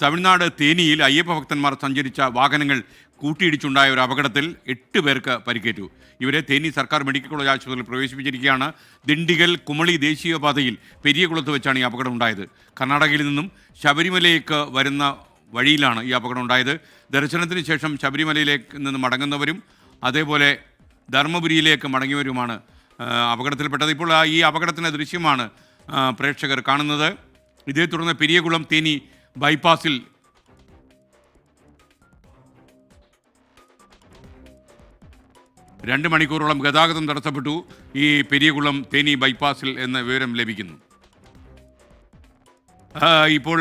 തമിഴ്നാട് തേനിയിൽ അയ്യപ്പ ഭക്തന്മാർ സഞ്ചരിച്ച വാഹനങ്ങൾ കൂട്ടിയിടിച്ചുണ്ടായ ഒരു അപകടത്തിൽ 8 പേർക്ക് പരിക്കേറ്റു. ഇവരെ തേനി സർക്കാർ മെഡിക്കൽ കോളേജ് ആശുപത്രിയിൽ പ്രവേശിപ്പിച്ചിരിക്കുകയാണ്. ദിണ്ടിഗൽ കുമളി ദേശീയപാതയിൽ പെരിയകുളത്ത് വെച്ചാണ് ഈ അപകടം ഉണ്ടായത്. കർണാടകയിൽ നിന്നും ശബരിമലയിലേക്ക് വരുന്ന വഴിയിലാണ് ഈ അപകടം ഉണ്ടായത്. ദർശനത്തിന് ശേഷം ശബരിമലയിലേക്ക് നിന്ന് മടങ്ങുന്നവരും അതേപോലെ ധർമ്മപുരിയിലേക്ക് മടങ്ങിയവരുമാണ് അപകടത്തിൽപ്പെട്ടത്. ഇപ്പോൾ ഈ അപകടത്തിൻ്റെ ദൃശ്യമാണ് പ്രേക്ഷകർ കാണുന്നത്. ഇതേ തുടർന്ന് പെരിയകുളം തേനി ബൈപ്പാസിൽ 2 മണിക്കൂറോളം ഗതാഗതം തടസ്സപ്പെട്ടു. ഈ പെരിയകുളം തേനി ബൈപ്പാസിൽ എന്ന വിവരം ലഭിക്കുന്നു. ഇപ്പോൾ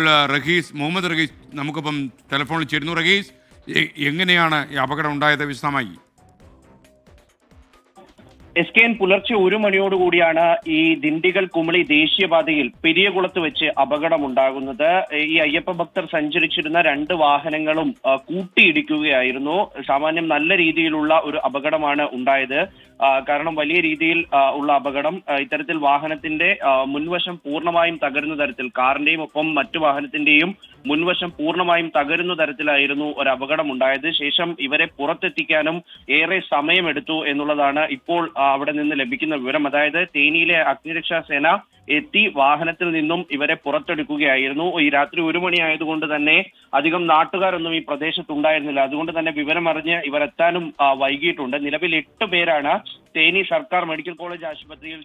മുഹമ്മദ് റഹീസ് നമുക്കൊപ്പം ടെലിഫോണിൽ ചേരുന്നു. റഹീസ്, എങ്ങനെയാണ് ഈ അപകടം ഉണ്ടായത് വിശദമായി? SKN പുലർച്ചെ 1 മണിയോടുകൂടിയാണ് ഈ ദിണ്ടിഗൽ കുമളി ദേശീയപാതയിൽ പെരിയകുളത്ത് വെച്ച് അപകടമുണ്ടാകുന്നത്. ഈ അയ്യപ്പ ഭക്തർ സഞ്ചരിച്ചിരുന്ന 2 വാഹനങ്ങളും കൂട്ടിയിടിക്കുകയായിരുന്നു. സാമാന്യം നല്ല രീതിയിലുള്ള ഒരു അപകടമാണ് ഉണ്ടായത്. കാരണം വലിയ രീതിയിൽ ഉള്ള അപകടം. ഇത്തരത്തിൽ വാഹനത്തിന്റെ മുൻവശം പൂർണ്ണമായും തകരുന്ന തരത്തിൽ, കാറിന്റെയും ഒപ്പം മറ്റു വാഹനത്തിന്റെയും മുൻവശം പൂർണ്ണമായും തകരുന്ന തരത്തിലായിരുന്നു ഒരു അപകടം ഉണ്ടായത്. ശേഷം ഇവരെ പുറത്തെത്തിക്കാനും ഏറെ സമയമെടുത്തു എന്നുള്ളതാണ് ഇപ്പോൾ അവിടെ നിന്ന് ലഭിക്കുന്ന വിവരം. അതായത് തേനിയിലെ അഗ്നിരക്ഷാ സേന എത്തി വാഹനത്തിൽ നിന്നും ഇവരെ പുറത്തെടുക്കുകയായിരുന്നു. ഈ രാത്രി 1 മണി ആയതുകൊണ്ട് തന്നെ അധികം നാട്ടുകാരൊന്നും ഈ പ്രദേശത്തുണ്ടായിരുന്നില്ല. അതുകൊണ്ട് തന്നെ വിവരമറിഞ്ഞ് ഇവർ എത്താനും വൈകിയിട്ടുണ്ട്. നിലവിൽ 8 പേരാണ് തേനി സർക്കാർ മെഡിക്കൽ കോളേജ് ആശുപത്രിയിൽ